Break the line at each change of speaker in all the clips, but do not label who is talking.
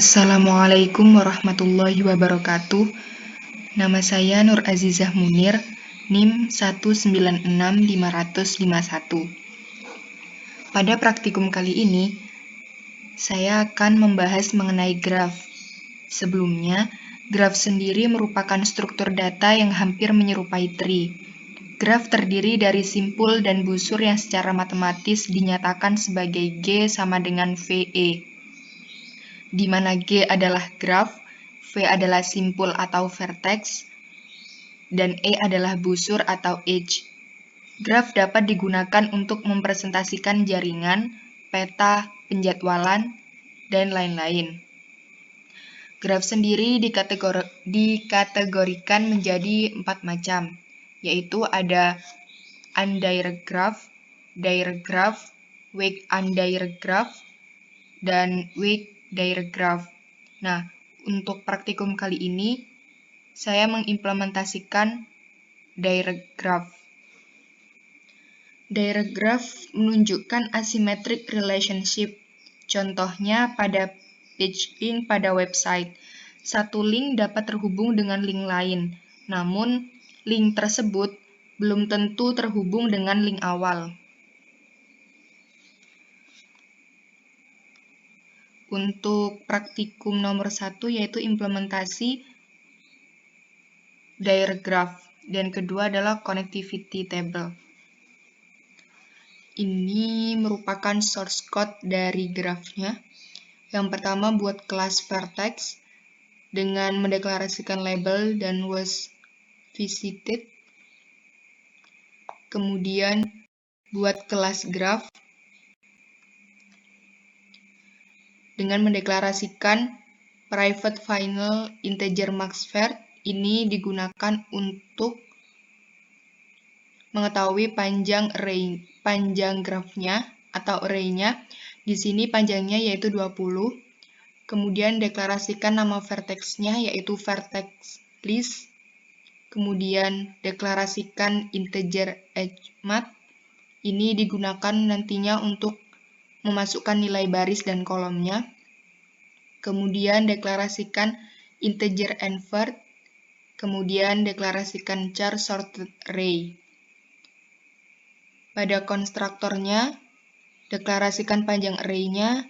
Assalamualaikum warahmatullahi wabarakatuh. Nama saya Nur Azizah Munir, NIM 1965551. Pada praktikum kali ini, saya akan membahas mengenai graf. Sebelumnya, graf sendiri merupakan struktur data yang hampir menyerupai tree. Graf terdiri dari simpul dan busur yang secara matematis dinyatakan sebagai G sama dengan VE. Di mana G adalah graf, V adalah simpul atau vertex, dan E adalah busur atau edge. Graf dapat digunakan untuk mempresentasikan jaringan, peta, penjadwalan, dan lain-lain. Graf sendiri dikategorikan menjadi 4 macam, yaitu ada undirect graph, direct graph, weak undirect graph, dan weak direct graph. Nah, untuk praktikum kali ini, saya mengimplementasikan direct graph. Direct graph menunjukkan asymmetric relationship. Contohnya pada page link pada website. Satu link dapat terhubung dengan link lain, namun link tersebut belum tentu terhubung dengan link awal. Untuk praktikum nomor 1 yaitu implementasi direct graph, dan kedua adalah connectivity table. Ini merupakan source code dari grafnya. Yang pertama buat kelas vertex dengan mendeklarasikan label dan was visited. Kemudian buat kelas graph dengan mendeklarasikan private final integer max_var. Ini digunakan untuk mengetahui panjang grafnya atau array-nya. Di sini panjangnya yaitu 20. Kemudian deklarasikan nama vertex-nya yaitu vertex list. Kemudian deklarasikan integer hmat. Ini digunakan nantinya untuk memasukkan nilai baris dan kolomnya. Kemudian deklarasikan integer invert. Kemudian deklarasikan char sorted array. Pada konstruktornya, deklarasikan panjang array-nya,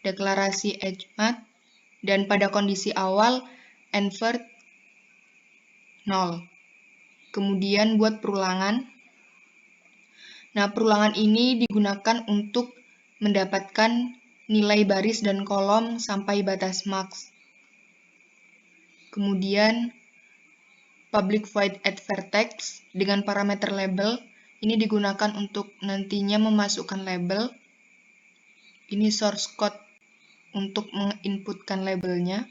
deklarasi hmat, dan pada kondisi awal, invert 0. Kemudian buat perulangan. Nah, perulangan ini digunakan untuk mendapatkan nilai baris dan kolom sampai batas max. Kemudian, public void add vertex dengan parameter label. Ini digunakan untuk nantinya memasukkan label. Ini source code untuk menginputkan labelnya.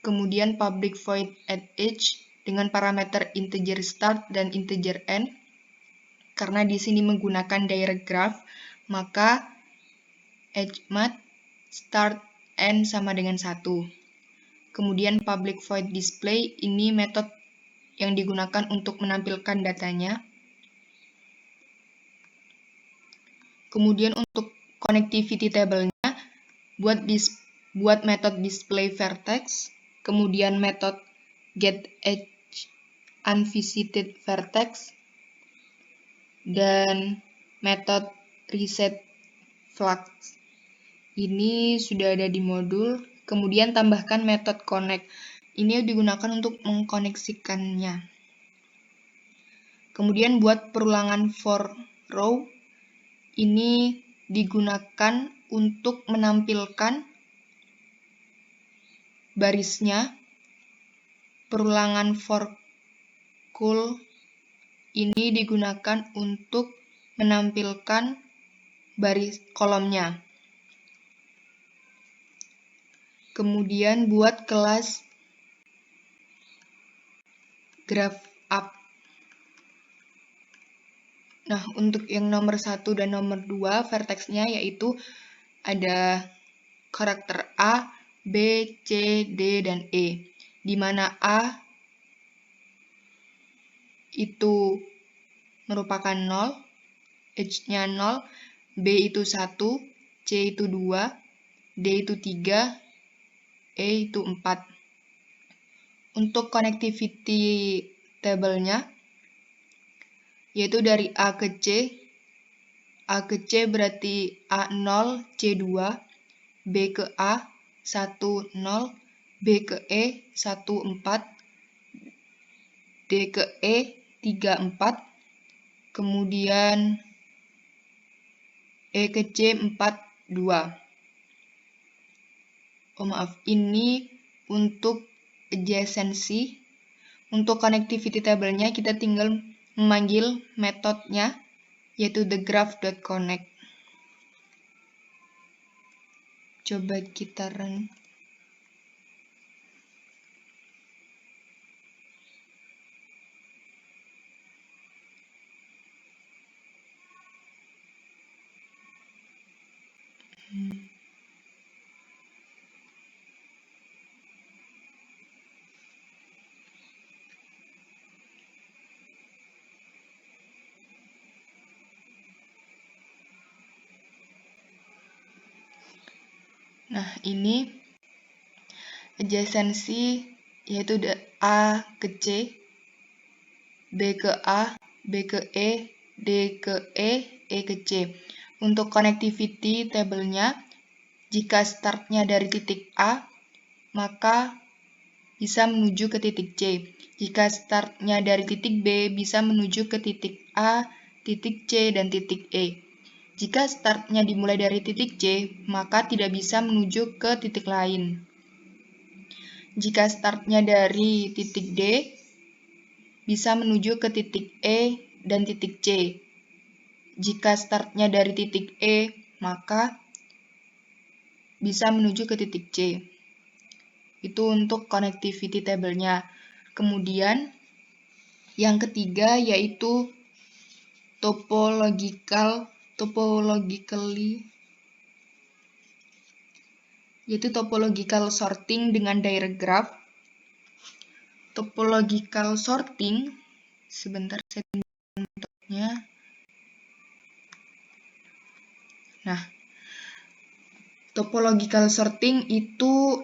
Kemudian public void add age dengan parameter integer start dan integer end. Karena di sini menggunakan direct graph, maka hmat, start, end sama dengan 1. Kemudian public void display, ini metode yang digunakan untuk menampilkan datanya. Kemudian untuk connectivity table-nya, buat metode display vertex, kemudian metode get edge unvisited vertex, dan metode reset flux. Ini sudah ada di modul. Kemudian tambahkan metode connect. Ini digunakan untuk mengkoneksikannya. Kemudian buat perulangan for row. Ini digunakan untuk menampilkan barisnya. Perulangan for col ini digunakan untuk menampilkan baris kolomnya. Kemudian buat kelas graph up. Nah, untuk yang nomor 1 dan nomor 2 vertex-nya yaitu ada karakter A, B, C, D, dan E. Di mana A itu merupakan 0, H-nya 0, B itu 1, C itu 2, D itu 3, E itu 4. Untuk connectivity table-nya, yaitu dari A ke C. A ke C berarti A0, C2, B ke A, 1, 0, B ke E, 1, 4, D ke E, 3, 4, kemudian E ke C, 4, 2. Oh maaf, ini untuk adjacency. Untuk connectivity table-nya kita tinggal memanggil metodenya, yaitu thegraph.connect. Coba kita run. Nah, ini adjacency, yaitu A ke C, B ke A, B ke E, D ke E ke C. Untuk connectivity table-nya, jika startnya dari titik A, maka bisa menuju ke titik C. Jika startnya dari titik B, bisa menuju ke titik A, titik C, dan titik E. Jika startnya dimulai dari titik C, maka tidak bisa menuju ke titik lain. Jika startnya dari titik D, bisa menuju ke titik E dan titik C. Jika startnya dari titik E, maka bisa menuju ke titik C. Itu untuk connectivity table-nya. Kemudian, yang ketiga yaitu topological sorting dengan direct graph. Topological sorting, sebentar saya tunjukkan metodenya. Nah, topological sorting itu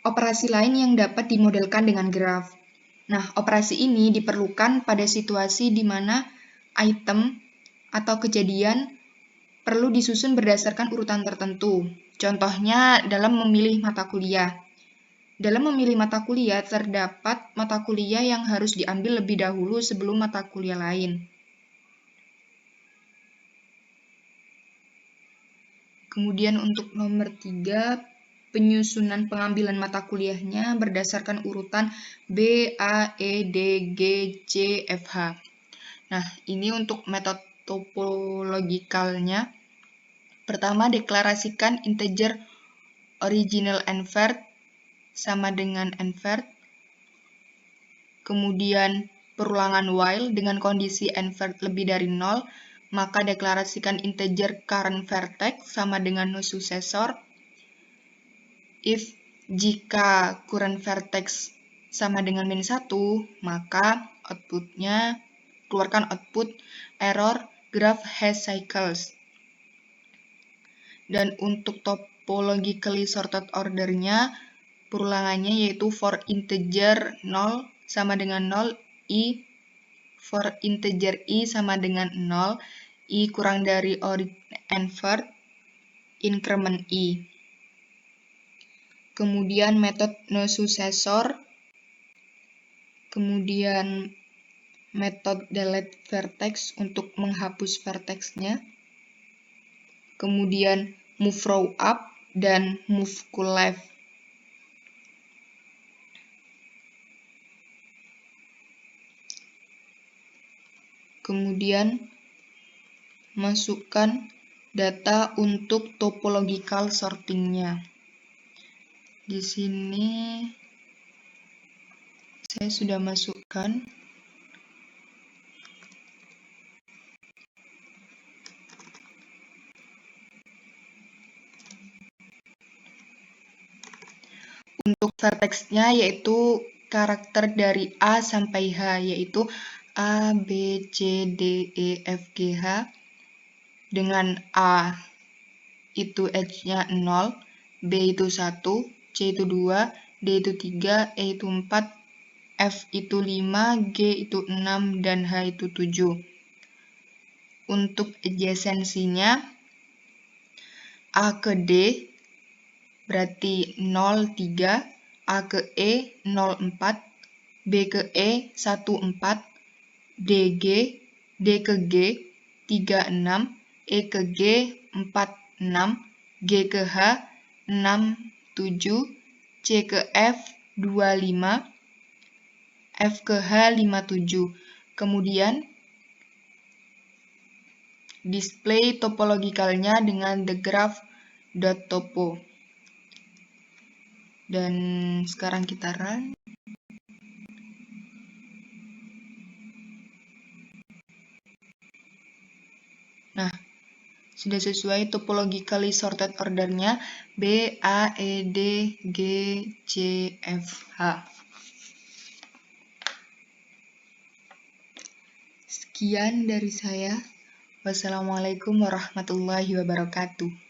operasi lain yang dapat dimodelkan dengan graf. Nah, operasi ini diperlukan pada situasi di mana item atau kejadian perlu disusun berdasarkan urutan tertentu. Contohnya dalam memilih mata kuliah. Dalam memilih mata kuliah, terdapat mata kuliah yang harus diambil lebih dahulu sebelum mata kuliah lain. Kemudian untuk nomor 3, penyusunan pengambilan mata kuliahnya berdasarkan urutan B, A, E, D, G, C, F, H. Nah, ini untuk metode topologikalnya. Pertama, deklarasikan integer original invert sama dengan invert. Kemudian perulangan while dengan kondisi invert lebih dari 0, maka deklarasikan integer current vertex sama dengan no successor. If jika current vertex sama dengan -1, maka outputnya keluarkan output error graph has cycles. Dan untuk topologically sorted order-nya, perulangannya yaitu for integer 0 sama dengan 0, I for integer I sama dengan 0, I kurang dari invert, increment I. Kemudian metode no successor, kemudian metode delete vertex untuk menghapus vertexnya, kemudian move row up dan move to left. Kemudian masukkan data untuk topological sortingnya. Di sini saya sudah masukkan. Untuk vertexnya yaitu karakter dari A sampai H, yaitu A, B, C, D, E, F, G, H. Dengan A itu H-nya 0, B itu 1, C itu 2, D itu 3, E itu 4, F itu 5, G itu 6, dan H itu 7. Untuk adjacensinya, A ke D berarti 0, 3, A ke E 0, 4, B ke E 1, 4, DG, D ke G 3, 6, E ke G 4, 6, G ke H 6, 7, C ke F 2, 5, F ke H 5, 7. Kemudian display topologikalnya dengan the graph.topo. Dan sekarang kita run. Nah, sudah sesuai topologically sorted ordernya B, A, E, D, G, C, F, H. Sekian dari saya. Wassalamualaikum warahmatullahi wabarakatuh.